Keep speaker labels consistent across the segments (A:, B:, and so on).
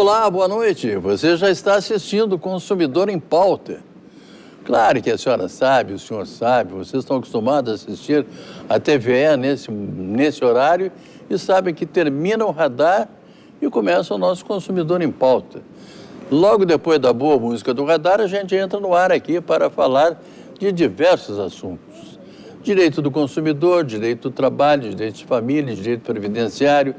A: Olá, boa noite. Você já está assistindo Consumidor em Pauta. Claro que a senhora sabe, o senhor sabe, vocês estão acostumados a assistir a TVE nesse horário e sabem que termina o radar e começa o nosso Consumidor em Pauta. Logo depois da boa música do radar, a gente entra no ar aqui para falar de diversos assuntos. Direito do consumidor, direito do trabalho, direito de família, direito previdenciário,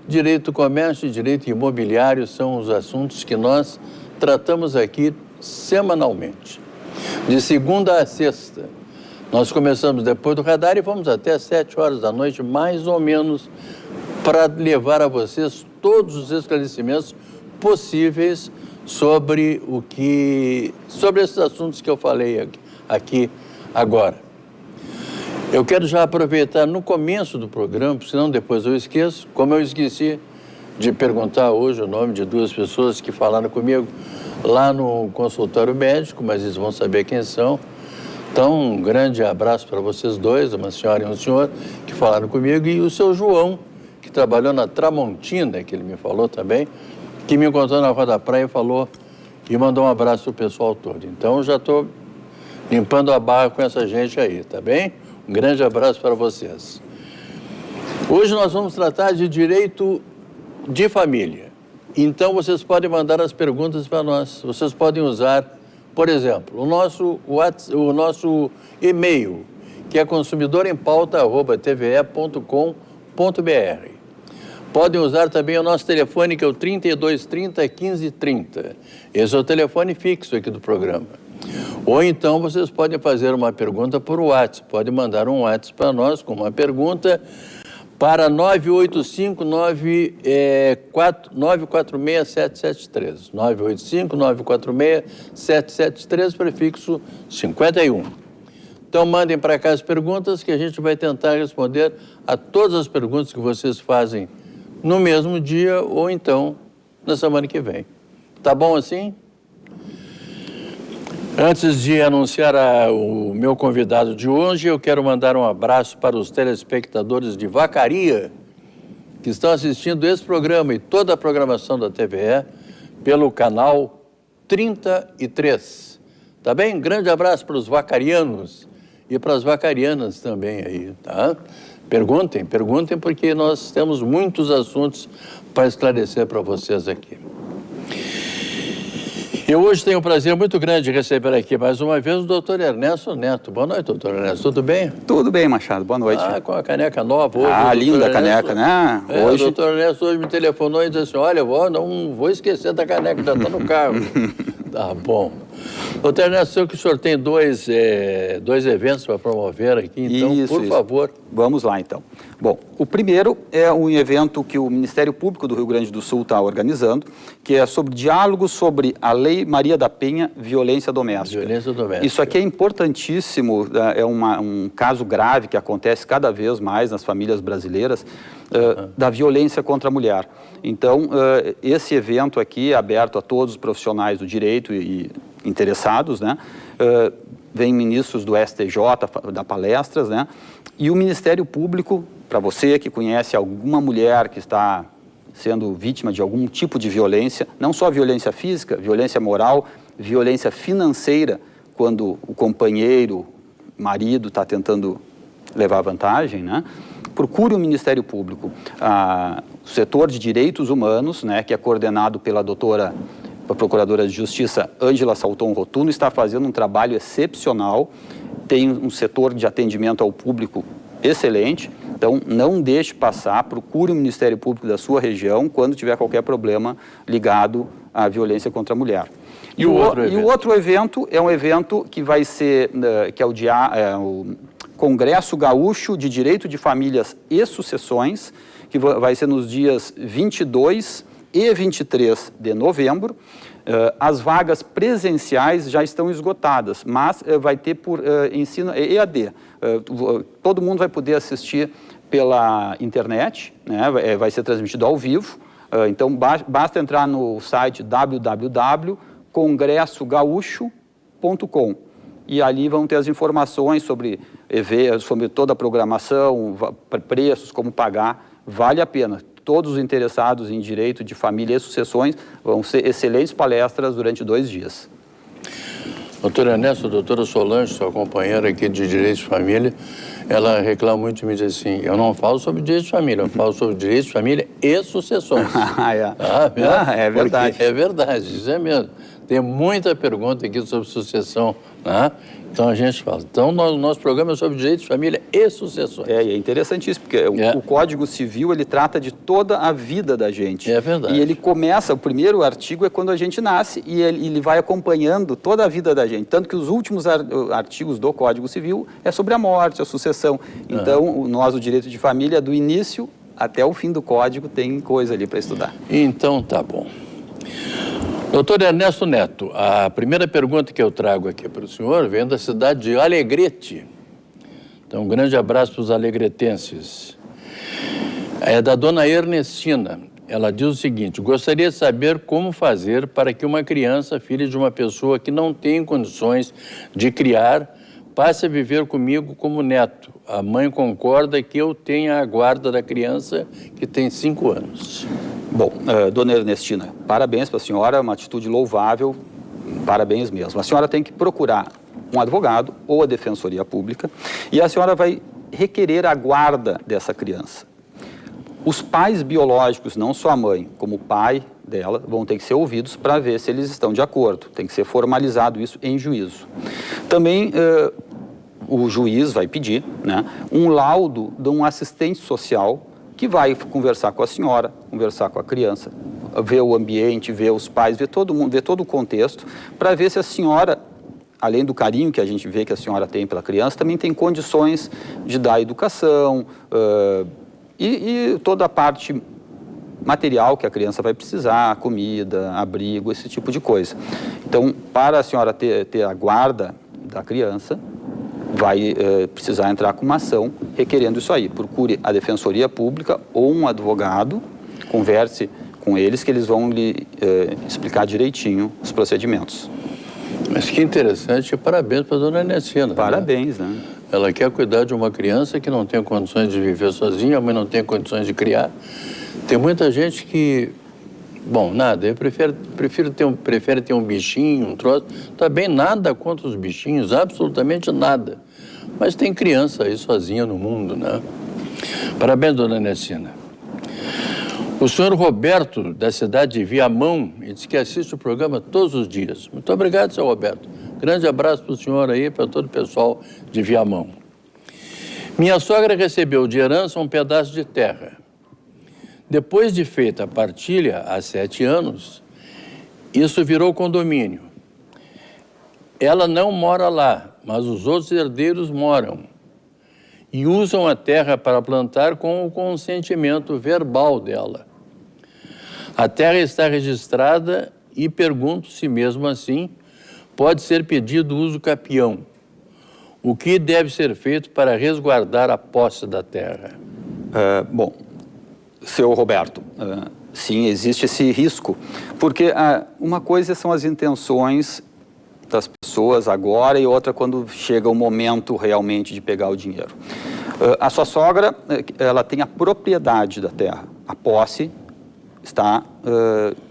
A: direito do comércio e direito imobiliário são os assuntos que nós tratamos aqui semanalmente. De segunda a sexta, nós começamos depois do radar e vamos até 7 horas da noite, mais ou menos, para levar a vocês todos os esclarecimentos possíveis sobre esses assuntos que eu falei aqui agora. Eu quero já aproveitar no começo do programa, senão depois eu esqueço, como eu esqueci de perguntar hoje o nome de 2 pessoas que falaram comigo lá no consultório médico, mas eles vão saber quem são. Então, um grande abraço para vocês dois, uma senhora e um senhor, que falaram comigo, e o seu João, que trabalhou na Tramontina, que ele me falou também, que me encontrou na Rua da Praia e falou, e mandou um abraço para o pessoal todo. Então, já estou limpando a barra com essa gente aí, tá bem? Um grande abraço para vocês. Hoje nós vamos tratar de direito de família. Então, vocês podem mandar as perguntas para nós. Vocês podem usar, por exemplo, o nosso e-mail, que é consumidorempauta@tve.com.br. Podem usar também o nosso telefone, que é o 3230 1530. Esse é o telefone fixo aqui do programa. Ou então vocês podem fazer uma pergunta por WhatsApp. Pode mandar um WhatsApp para nós com uma pergunta para 985-946-773. 985-946-773, prefixo 51. Então, mandem para cá as perguntas que a gente vai tentar responder a todas as perguntas que vocês fazem no mesmo dia ou então na semana que vem. Tá bom assim? Antes de anunciar o meu convidado de hoje, eu quero mandar um abraço para os telespectadores de Vacaria, que estão assistindo esse programa e toda a programação da TVE pelo canal 33. Tá bem? Um grande abraço para os vacarianos e para as vacarianas também aí, tá? Perguntem, porque nós temos muitos assuntos para esclarecer para vocês aqui. Eu hoje tenho um prazer muito grande de receber aqui mais uma vez o doutor Ernesto Neto. Boa noite, doutor Ernesto. Tudo bem?
B: Tudo bem, Machado. Boa noite.
A: Com a caneca nova hoje.
B: Linda a caneca, né?
A: Hoje... O doutor Ernesto hoje me telefonou e disse assim, olha, não vou esquecer da caneca, já está no carro. Tá bom. Doutor Ernesto, sei que o senhor tem dois eventos para promover aqui, então, por favor.
B: Vamos lá, então. Bom, o primeiro é um evento que o Ministério Público do Rio Grande do Sul está organizando, que é sobre diálogo sobre a Lei Maria da Penha, violência doméstica.
A: Violência doméstica.
B: Isso aqui é importantíssimo, é um caso grave que acontece cada vez mais nas famílias brasileiras, da violência contra a mulher. Então, esse evento aqui é aberto a todos os profissionais do direito e interessados, né? Vem ministros do STJ dar palestras, né? E o Ministério Público, para você que conhece alguma mulher que está sendo vítima de algum tipo de violência, não só violência física, violência moral, violência financeira, quando o companheiro, marido, está tentando levar vantagem, né? Procure o Ministério Público. O setor de direitos humanos, né, que é coordenado pela a Procuradora de Justiça Ângela Salton Rotuno, está fazendo um trabalho excepcional, tem um setor de atendimento ao público excelente, então não deixe passar, procure o Ministério Público da sua região quando tiver qualquer problema ligado à violência contra a mulher. E o outro evento é um evento que vai ser, que é o Congresso Gaúcho de Direito de Famílias e Sucessões, que vai ser nos dias 22 e 23 de novembro. As vagas presenciais já estão esgotadas, mas vai ter por ensino EAD. Todo mundo vai poder assistir pela internet, né? Vai ser transmitido ao vivo. Então, basta entrar no site www.congressogaúcho.com e ali vão ter as informações sobre toda a programação, preços, como pagar. Vale a pena. todos os interessados em direito de família e sucessões. Vão ser excelentes palestras durante 2 dias.
A: Doutor Ernesto, a doutora Solange, sua companheira aqui de Direito de Família, ela reclama muito de mim, diz assim, eu não falo sobre direito de família, eu falo sobre direito de família e sucessões.
B: É verdade.
A: É verdade, isso é mesmo. Tem muita pergunta aqui sobre sucessão, né? Então a gente fala. Então o nosso programa é sobre direito de família e sucessões.
B: E é interessantíssimo, porque o Código Civil, ele trata de toda a vida da gente.
A: É verdade.
B: E ele começa, o primeiro artigo é quando a gente nasce, e ele vai acompanhando toda a vida da gente. Tanto que os últimos artigos do Código Civil é sobre a morte, a sucessão. Então, nós, o direito de família, do início até o fim do Código, tem coisa ali para estudar.
A: Então, tá bom. Doutor Ernesto Neto, a primeira pergunta que eu trago aqui para o senhor vem da cidade de Alegrete. Então, um grande abraço para os alegretenses. É da dona Ernestina. Ela diz o seguinte, gostaria de saber como fazer para que uma criança, filha de uma pessoa que não tem condições de criar, passe a viver comigo como neto. A mãe concorda que eu tenha a guarda da criança que tem 5 anos.
B: Bom, dona Ernestina, parabéns para a senhora, uma atitude louvável, parabéns mesmo. A senhora tem que procurar um advogado ou a Defensoria Pública e a senhora vai requerer a guarda dessa criança. Os pais biológicos, não só a mãe, como o pai dela, vão ter que ser ouvidos para ver se eles estão de acordo. Tem que ser formalizado isso em juízo. Também o juiz vai pedir, né, um laudo de um assistente social que vai conversar com a senhora, conversar com a criança, ver o ambiente, ver os pais, ver todo mundo, ver todo o contexto, para ver se a senhora, além do carinho que a gente vê que a senhora tem pela criança, também tem condições de dar educação e toda a parte material que a criança vai precisar, comida, abrigo, esse tipo de coisa. Então, para a senhora ter a guarda da criança, vai precisar entrar com uma ação requerendo isso aí. Procure a Defensoria Pública ou um advogado, converse com eles que eles vão lhe explicar direitinho os procedimentos.
A: Mas que interessante, parabéns para a dona Ernestina.
B: Parabéns, né?
A: Ela quer cuidar de uma criança que não tem condições de viver sozinha, a mãe não tem condições de criar. Tem muita gente que, bom, nada, eu prefere ter um bichinho, um troço. Também nada contra os bichinhos, absolutamente nada. Mas tem criança aí sozinha no mundo, né? Parabéns, dona Ernestina. O senhor Roberto, da cidade de Viamão, ele disse que assiste o programa todos os dias. Muito obrigado, senhor Roberto. Grande abraço para o senhor aí, para todo o pessoal de Viamão. Minha sogra recebeu de herança um pedaço de terra. Depois de feita a partilha, há 7 anos, isso virou condomínio. Ela não mora lá, mas os outros herdeiros moram. E usam a terra para plantar com o consentimento verbal dela. A terra está registrada e pergunto se mesmo assim pode ser pedido uso capião. O que deve ser feito para resguardar a posse da terra?
B: Bom, seu Roberto, sim, existe esse risco, porque uma coisa são as intenções das pessoas agora e outra quando chega o momento realmente de pegar o dinheiro. A sua sogra, ela tem a propriedade da terra, a posse está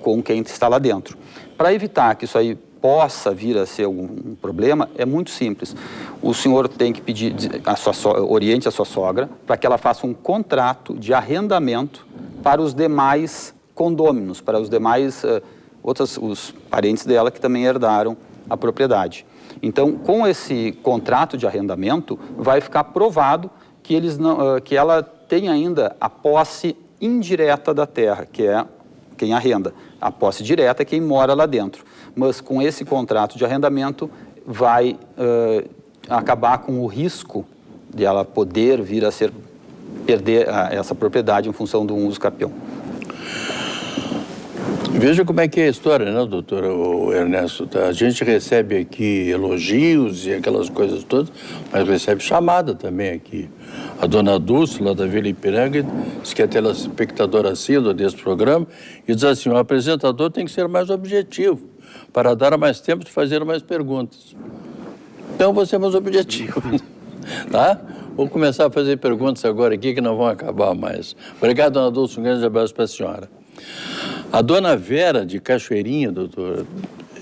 B: com quem está lá dentro. Para evitar que isso aí possa vir a ser algum problema, é muito simples. O senhor tem que pedir, oriente a sua sogra para que ela faça um contrato de arrendamento para os demais condôminos, para os demais, os parentes dela que também herdaram a propriedade. Então, com esse contrato de arrendamento, vai ficar provado que, que ela tem ainda a posse indireta da terra, que é quem arrenda. A posse direta é quem mora lá dentro. Mas com esse contrato de arrendamento, vai acabar com o risco de ela poder vir a perder essa propriedade em função do uso capião.
A: Veja como é que é a história, né, doutor Ernesto? A gente recebe aqui elogios e aquelas coisas todas, mas recebe chamada também aqui. A dona Dulce, lá da Vila Ipiranga, diz que é telespectadora assídua desse programa, e diz assim, o apresentador tem que ser mais objetivo, para dar mais tempo de fazer mais perguntas. Então, você é mais objetivo, tá? Vou começar a fazer perguntas agora aqui que não vão acabar mais. Obrigado, dona Dulce, um grande abraço para a senhora. A dona Vera de Cachoeirinha, doutor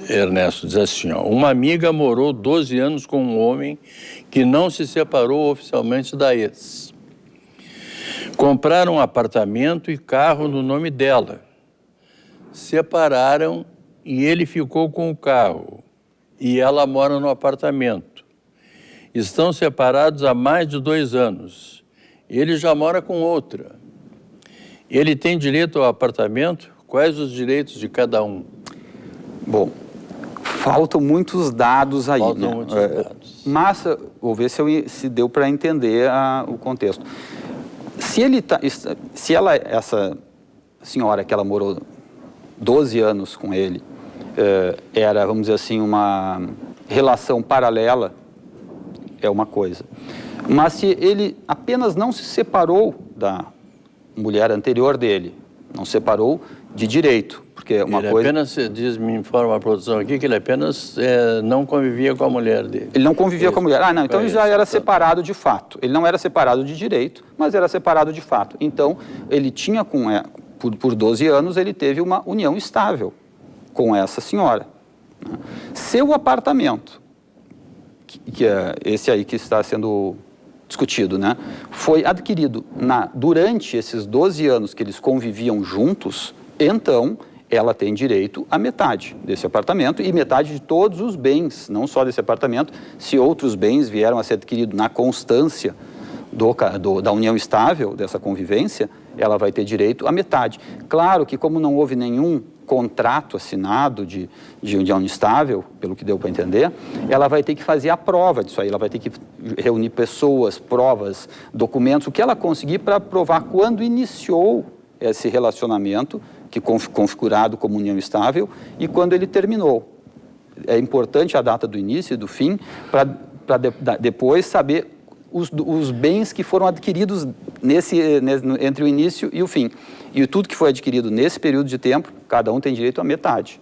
A: Ernesto, diz assim, ó, uma amiga morou 12 anos com um homem que não se separou oficialmente da ex. Compraram um apartamento e carro no nome dela. Separaram e ele ficou com o carro e ela mora no apartamento. Estão separados há mais de 2 anos. Ele já mora com outra. Ele tem direito ao apartamento? Quais os direitos de cada um?
B: Bom, faltam muitos dados aí.
A: Faltam
B: né?
A: muitos dados.
B: Mas, vou ver se deu para entender o contexto. Essa senhora que ela morou 12 anos com ele, era, vamos dizer assim, uma relação paralela, é uma coisa. Mas se ele apenas não se separou da mulher anterior dele, não separou de direito, porque uma
A: ele
B: coisa...
A: apenas, me informa a produção aqui, que ele apenas não convivia com a mulher dele.
B: Ele não convivia com a mulher. Ah, não, então ele já era separado de fato. Ele não era separado de direito, mas era separado de fato. Então, ele tinha por 12 anos, ele teve uma união estável com essa senhora. Seu apartamento, que é esse aí que está sendo discutido, né, foi adquirido durante esses 12 anos que eles conviviam juntos, então ela tem direito à metade desse apartamento e metade de todos os bens, não só desse apartamento. Se outros bens vieram a ser adquiridos na constância da união estável, dessa convivência, ela vai ter direito à metade. Claro que como não houve nenhum contrato assinado de união estável, pelo que deu para entender, ela vai ter que fazer a prova disso aí, ela vai ter que reunir pessoas, provas, documentos, o que ela conseguir para provar quando iniciou esse relacionamento, que configurado como união estável, e quando ele terminou. É importante a data do início e do fim, para depois saber os bens que foram adquiridos entre o início e o fim. E tudo que foi adquirido nesse período de tempo, cada um tem direito à metade.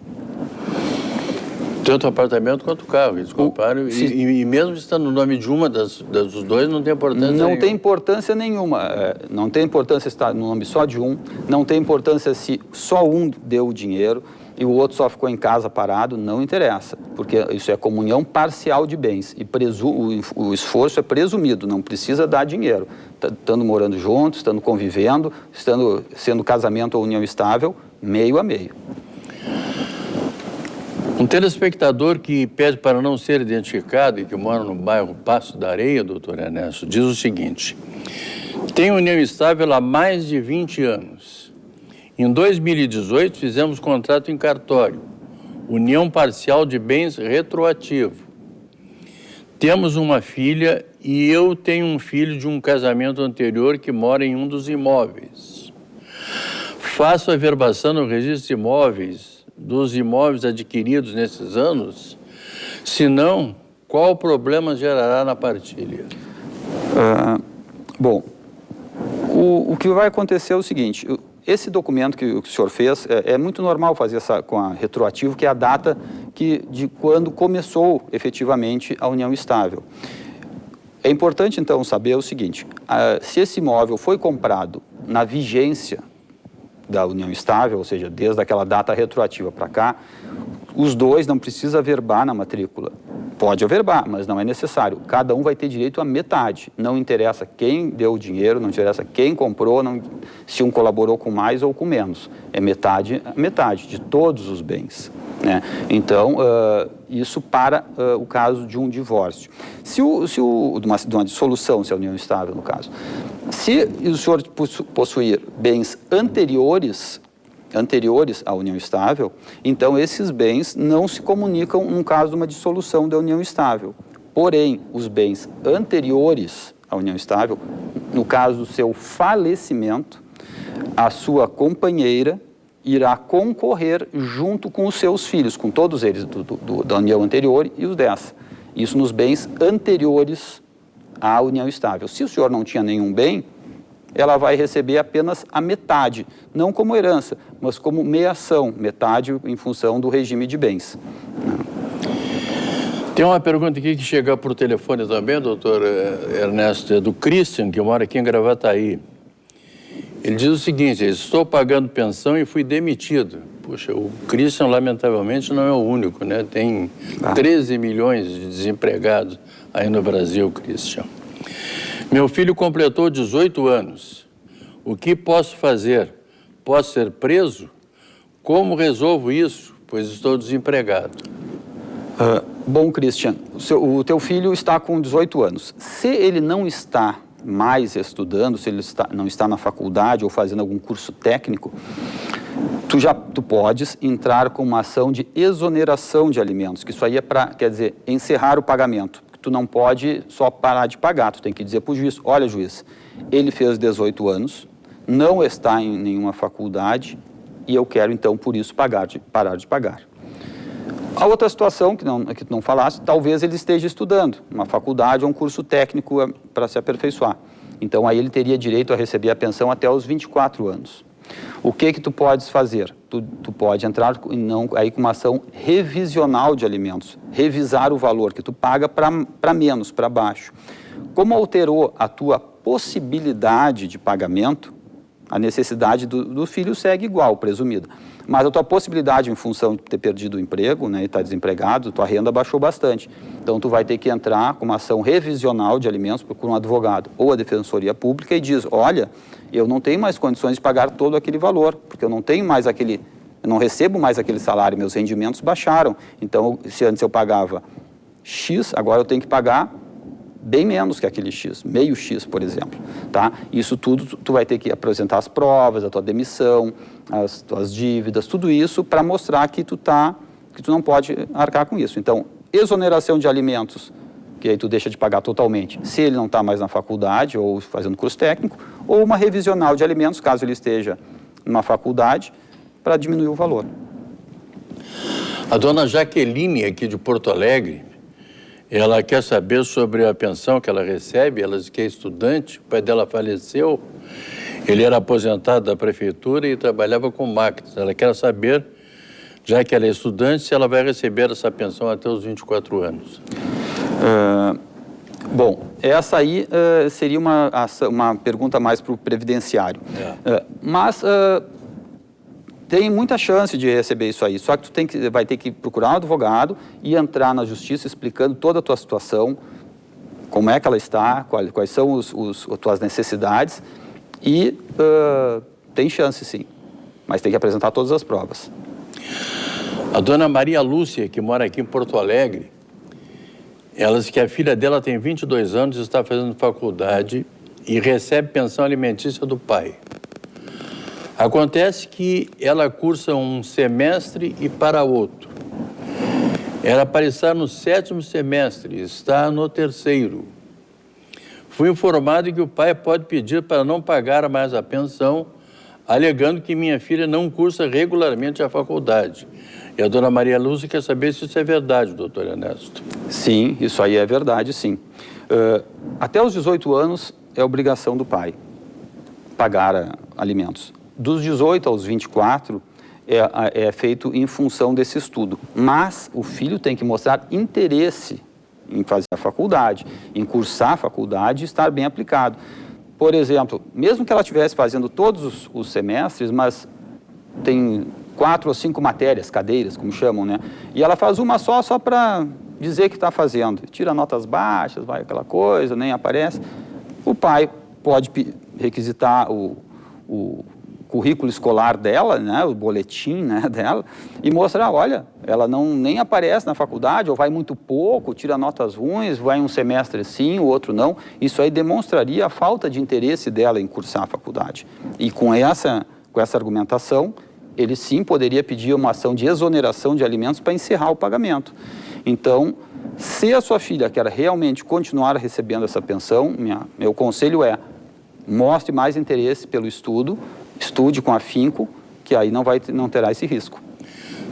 A: Tanto o apartamento quanto o carro, eles compraram, e mesmo estando no nome de uma dos dois, não tem importância nenhuma.
B: Não tem importância nenhuma. Não tem importância estar no nome só de um, não tem importância se só um deu o dinheiro e o outro só ficou em casa parado, não interessa, porque isso é comunhão parcial de bens e o esforço é presumido, não precisa dar dinheiro. Estando morando juntos, estando convivendo, sendo casamento ou união estável, meio a meio.
A: Um telespectador que pede para não ser identificado e que mora no bairro Passo da Areia, doutor Ernesto, diz o seguinte: tem união estável há mais de 20 anos. Em 2018, fizemos contrato em cartório, união parcial de bens retroativo. Temos uma filha e eu tenho um filho de um casamento anterior que mora em um dos imóveis. Faço a verbação no registro de imóveis dos imóveis adquiridos nesses anos? Se não, qual problema gerará na partilha?
B: Bom, o que vai acontecer é o seguinte: esse documento que o senhor fez, é muito normal fazer com a retroativo, que é a data de quando começou efetivamente a união estável. É importante, então, saber o seguinte: se esse imóvel foi comprado na vigência da união estável, ou seja, desde aquela data retroativa para cá, os dois não precisa averbar na matrícula. Pode averbar, mas não é necessário. Cada um vai ter direito à metade. Não interessa quem deu o dinheiro, não interessa quem comprou, se um colaborou com mais ou com menos. É metade a metade de todos os bens, né? Então, isso para o caso de um divórcio. De uma dissolução, se é a união estável, no caso. Se o senhor possuir bens anteriores à união estável, então esses bens não se comunicam no caso de uma dissolução da união estável. Porém, os bens anteriores à união estável, no caso do seu falecimento, a sua companheira irá concorrer junto com os seus filhos, com todos eles da união anterior e os dessa. Isso nos bens anteriores à união estável. Se o senhor não tinha nenhum bem, ela vai receber apenas a metade, não como herança, mas como meação, metade em função do regime de bens.
A: Tem uma pergunta aqui que chega por telefone também, doutor Ernesto, é do Christian, que mora aqui em Gravataí. Ele diz o seguinte: estou pagando pensão e fui demitido. Puxa, o Christian, lamentavelmente, não é o único, né? Tem 13 milhões de desempregados aí no Brasil, Christian. Meu filho completou 18 anos. O que posso fazer? Posso ser preso? Como resolvo isso? Pois estou desempregado.
B: Bom, Christian, o teu filho está com 18 anos. Se ele não está mais estudando, se ele não está na faculdade ou fazendo algum curso técnico, tu podes entrar com uma ação de exoneração de alimentos, que isso aí quer dizer, encerrar o pagamento. Tu não pode só parar de pagar, tu tem que dizer para o juiz: olha, juiz, ele fez 18 anos, não está em nenhuma faculdade e eu quero então por isso parar de pagar. A outra situação que tu não falaste, talvez ele esteja estudando uma faculdade ou um curso técnico para se aperfeiçoar. Então aí ele teria direito a receber a pensão até os 24 anos. O que tu podes fazer? Tu pode entrar aí com uma ação revisional de alimentos, revisar o valor que tu paga para menos, para baixo. Como alterou a tua possibilidade de pagamento, a necessidade do filho segue igual, presumida. Mas a tua possibilidade, em função de ter perdido o emprego, né, e estar desempregado, tua renda baixou bastante. Então, tu vai ter que entrar com uma ação revisional de alimentos, procura um advogado ou a Defensoria Pública e diz: olha, eu não tenho mais condições de pagar todo aquele valor, porque eu não tenho mais eu não recebo mais aquele salário, meus rendimentos baixaram. Então, se antes eu pagava X, agora eu tenho que pagar bem menos que aquele X, meio X, por exemplo, tá? Isso tudo, tu vai ter que apresentar as provas, a tua demissão, as tuas dívidas, tudo isso para mostrar que tu não pode arcar com isso. Então, exoneração de alimentos, que aí tu deixa de pagar totalmente, se ele não está mais na faculdade ou fazendo curso técnico, ou uma revisional de alimentos, caso ele esteja numa faculdade, para diminuir o valor.
A: A dona Jaqueline, aqui de Porto Alegre, ela quer saber sobre a pensão que ela recebe. Ela diz que é estudante, o pai dela faleceu, ele era aposentado da prefeitura e trabalhava com máquinas. Ela quer saber, já que ela é estudante, se ela vai receber essa pensão até os 24 anos.
B: Bom, essa aí seria uma pergunta mais para o previdenciário. Mas tem muita chance de receber isso aí, só que vai ter que procurar um advogado e entrar na justiça explicando toda a tua situação, como é que ela está, quais são as tuas necessidades e tem chance sim, mas tem que apresentar todas as provas.
A: A dona Maria Lúcia, que mora aqui em Porto Alegre, ela diz que a filha dela tem 22 anos, está fazendo faculdade e recebe pensão alimentícia do pai. Acontece que ela cursa um semestre e para outro. Era para estar no 7º semestre, está no 3º. Fui informado que o pai pode pedir para não pagar mais a pensão, alegando que minha filha não cursa regularmente a faculdade. E a dona Maria Lúcia quer saber se isso é verdade, doutor Ernesto.
B: Sim, isso aí é verdade, sim. Até os 18 anos é obrigação do pai pagar alimentos. Dos 18 aos 24 é feito em função desse estudo. Mas o filho tem que mostrar interesse em fazer a faculdade, em cursar a faculdade e estar bem aplicado. Por exemplo, mesmo que ela estivesse fazendo todos os semestres, mas tem 4 ou 5 matérias, cadeiras, como chamam, né? E ela faz uma só para dizer que está fazendo. Tira notas baixas, vai aquela coisa, nem aparece. O pai pode requisitar o currículo escolar dela, né, o boletim, né, dela, e mostrar, olha, ela nem aparece na faculdade, ou vai muito pouco, tira notas ruins, vai um semestre sim, o outro não. Isso aí demonstraria a falta de interesse dela em cursar a faculdade. E com essa argumentação, ele sim poderia pedir uma ação de exoneração de alimentos para encerrar o pagamento. Então, se a sua filha quer realmente continuar recebendo essa pensão, meu conselho é: mostre mais interesse pelo estudo, estude com afinco, que aí não terá esse risco.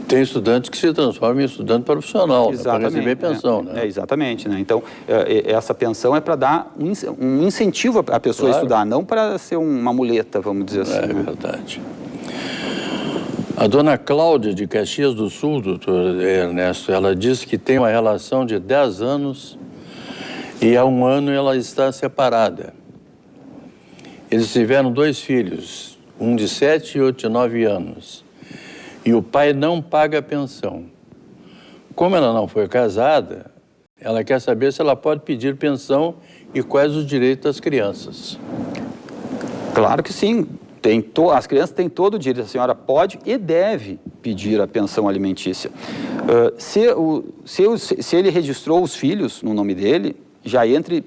A: Tem estudantes que se transformam em estudante profissional, né, para receber pensão, né?
B: Exatamente, né? Então, essa pensão é para dar um incentivo à pessoa a estudar, não para ser uma muleta, vamos dizer assim.
A: É verdade. A dona Cláudia de Caxias do Sul, doutor Ernesto, ela diz que tem uma relação de 10 anos e há 1 ano ela está separada. Eles tiveram 2 filhos, um de 7 e outro de 9 anos. E o pai não paga a pensão. Como ela não foi casada, ela quer saber se ela pode pedir pensão e quais os direitos das crianças.
B: Claro que sim. As crianças têm todo o direito. A senhora pode e deve pedir a pensão alimentícia. Se ele registrou os filhos no nome dele, já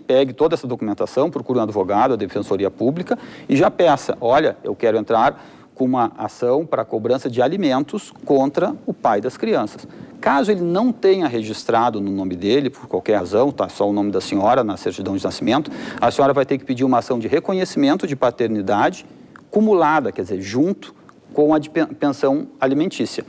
B: pegue toda essa documentação, procure um advogado, a Defensoria Pública, e já peça, olha, eu quero entrar com uma ação para cobrança de alimentos contra o pai das crianças. Caso ele não tenha registrado no nome dele, por qualquer razão, está só o nome da senhora na certidão de nascimento, a senhora vai ter que pedir uma ação de reconhecimento de paternidade cumulada, quer dizer, junto com a de pensão alimentícia.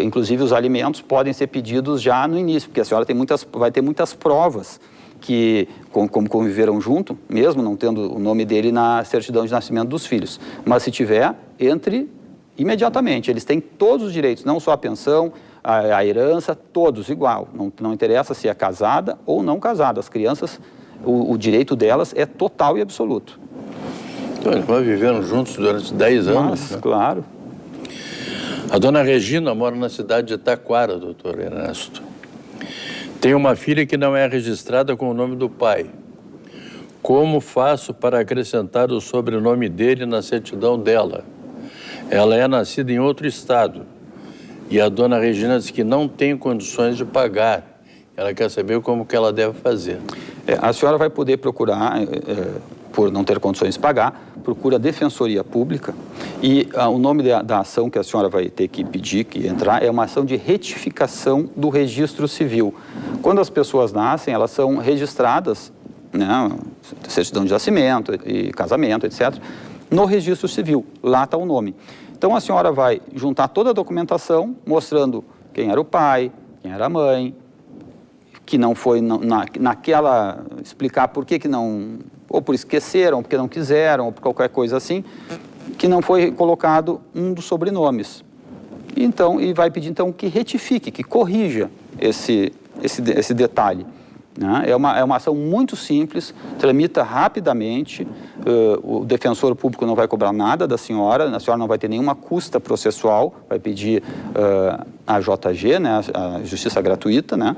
B: Inclusive, os alimentos podem ser pedidos já no início, porque a senhora vai ter muitas provas que, como conviveram junto, mesmo não tendo o nome dele na certidão de nascimento dos filhos. Mas se tiver, entre imediatamente. Eles têm todos os direitos, não só a pensão, a herança, todos igual. Não interessa se é casada ou não casada. As crianças, o direito delas é total e absoluto.
A: Então, eles viveram juntos durante 10 anos.
B: Mas,
A: né?
B: Claro.
A: A dona Regina mora na cidade de Taquara, doutor Ernesto. Tem uma filha que não é registrada com o nome do pai. Como faço para acrescentar o sobrenome dele na certidão dela? Ela é nascida em outro estado. E a dona Regina diz que não tem condições de pagar. Ela quer saber como que ela deve fazer.
B: A senhora vai poder procurar, por não ter condições de pagar, procura a Defensoria Pública e o nome da ação que a senhora vai ter que pedir, que entrar, é uma ação de retificação do registro civil. Quando as pessoas nascem, elas são registradas, né, certidão de nascimento e casamento, etc., no registro civil. Lá está o nome. Então, a senhora vai juntar toda a documentação, mostrando quem era o pai, quem era a mãe, que não foi naquela... explicar por que não... ou por esqueceram, porque não quiseram, ou por qualquer coisa assim, que não foi colocado um dos sobrenomes. E vai pedir, então, que retifique, que corrija esse detalhe. Né? É uma ação muito simples, tramita rapidamente, o defensor público não vai cobrar nada da senhora, a senhora não vai ter nenhuma custa processual, vai pedir a JG, né, a Justiça Gratuita, né?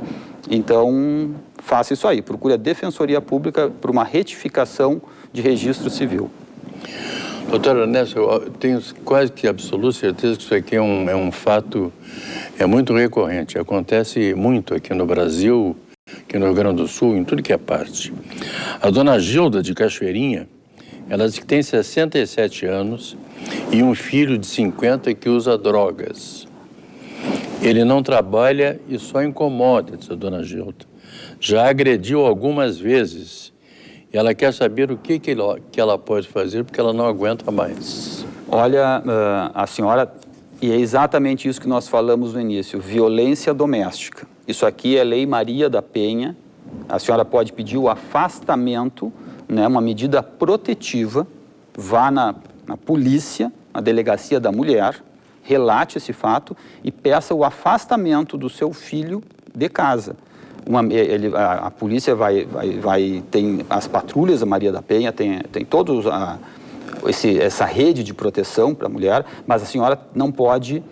B: Então, faça isso aí, procure a Defensoria Pública por uma retificação de registro civil.
A: Doutor Ernesto, eu tenho quase que absoluta certeza que isso aqui é um fato muito recorrente, acontece muito aqui no Brasil, aqui no Rio Grande do Sul, em tudo que é parte. A dona Gilda de Cachoeirinha, ela diz que tem 67 anos e um filho de 50 que usa drogas. Ele não trabalha e só incomoda, diz a dona Gilda. Já agrediu algumas vezes e ela quer saber o que ela pode fazer porque ela não aguenta mais.
B: Olha, a senhora, e é exatamente isso que nós falamos no início, violência doméstica. Isso aqui é Lei Maria da Penha. A senhora pode pedir o afastamento, né, uma medida protetiva, vá na polícia, na delegacia da mulher, relate esse fato e peça o afastamento do seu filho de casa. A polícia tem as patrulhas, a Maria da Penha, tem todos essa rede de proteção para a mulher, mas a senhora não pode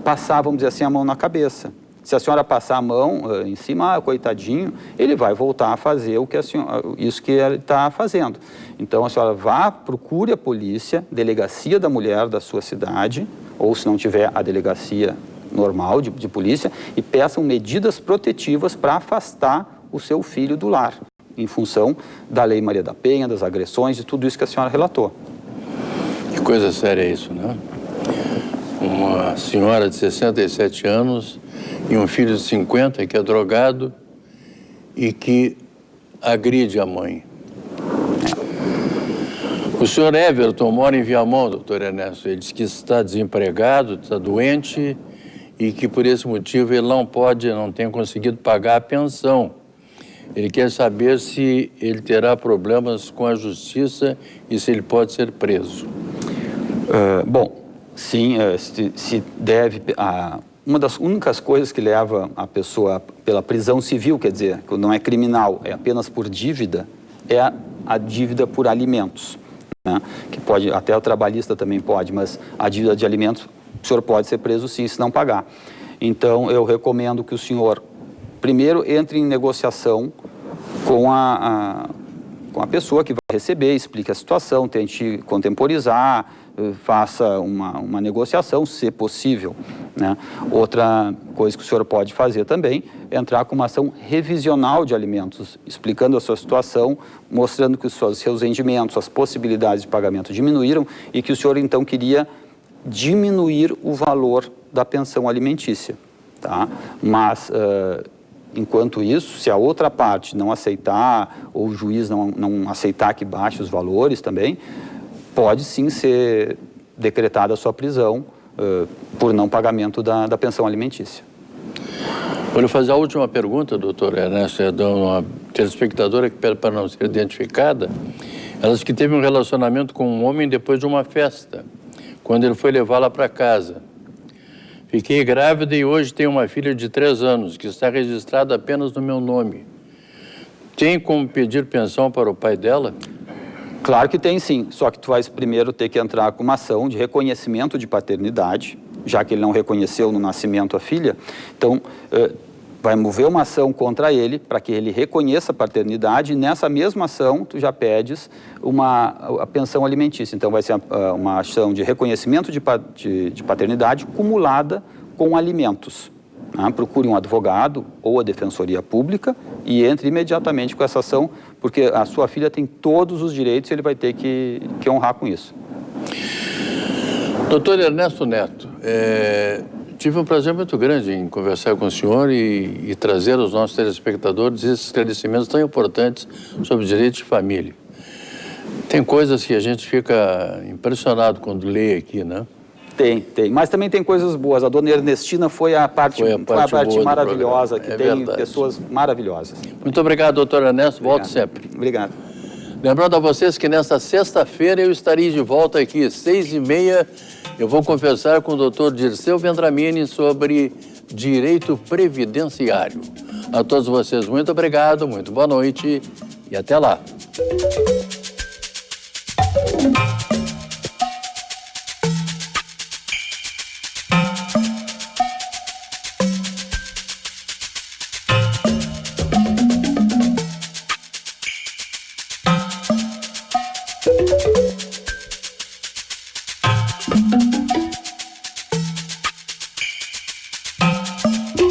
B: passar, vamos dizer assim, a mão na cabeça. Se a senhora passar a mão em cima, coitadinho, ele vai voltar a fazer isso que ele está fazendo. Então, a senhora procure a polícia, delegacia da mulher da sua cidade, ou se não tiver a delegacia normal de polícia, e peçam medidas protetivas para afastar o seu filho do lar, em função da Lei Maria da Penha, das agressões e tudo isso que a senhora relatou.
A: Que coisa séria isso, né? Uma senhora de 67 anos e um filho de 50 que é drogado e que agride a mãe. O senhor Everton mora em Viamão, doutor Ernesto. Ele diz que está desempregado, está doente e que por esse motivo ele não tem conseguido pagar a pensão. Ele quer saber se ele terá problemas com a justiça e se ele pode ser preso.
B: Bom, Sim, se deve... Uma das únicas coisas que leva a pessoa pela prisão civil, quer dizer, que não é criminal, é apenas por dívida, é a dívida por alimentos, né? Que pode, até o trabalhista também pode, mas a dívida de alimentos, o senhor pode ser preso sim, se não pagar. Então, eu recomendo que o senhor, primeiro, entre em negociação com a pessoa que vai receber, explique a situação, tente contemporizar, faça uma negociação, se possível, né? Outra coisa que o senhor pode fazer também é entrar com uma ação revisional de alimentos, explicando a sua situação, mostrando que os seus rendimentos, as possibilidades de pagamento diminuíram e que o senhor, então, queria diminuir o valor da pensão alimentícia, tá? Mas, enquanto isso, se a outra parte não aceitar, ou o juiz não aceitar que baixe os valores também, pode sim ser decretada a sua prisão por não pagamento da pensão alimentícia.
A: Vou lhe fazer a última pergunta, doutor Ernesto, é de uma telespectadora que pede para não ser identificada. Ela disse que teve um relacionamento com um homem depois de uma festa, quando ele foi levá-la para casa. Fiquei grávida e hoje tenho uma filha de 3 anos, que está registrada apenas no meu nome. Tem como pedir pensão para o pai dela?
B: Claro que tem sim, só que tu vais primeiro ter que entrar com uma ação de reconhecimento de paternidade, já que ele não reconheceu no nascimento a filha. Então, vai mover uma ação contra ele para que ele reconheça a paternidade e nessa mesma ação tu já pedes a pensão alimentícia. Então, vai ser uma ação de reconhecimento de paternidade cumulada com alimentos. Procure um advogado ou a Defensoria Pública e entre imediatamente com essa ação, porque a sua filha tem todos os direitos e ele vai ter que honrar com isso.
A: Doutor Ernesto Neto, tive um prazer muito grande em conversar com o senhor e trazer aos nossos telespectadores esses esclarecimentos tão importantes sobre direitos de família. Tem coisas que a gente fica impressionado quando lê aqui, né?
B: Tem. Mas também tem coisas boas. A dona Ernestina foi a parte maravilhosa, que tem verdade. Pessoas maravilhosas.
A: Muito obrigado, doutor Ernesto. Volto sempre.
B: Obrigado.
A: Lembrando a vocês que nesta sexta-feira eu estarei de volta aqui, 6h30. Eu vou conversar com o doutor Dirceu Vendramini sobre direito previdenciário. A todos vocês, muito obrigado, muito boa noite e até lá.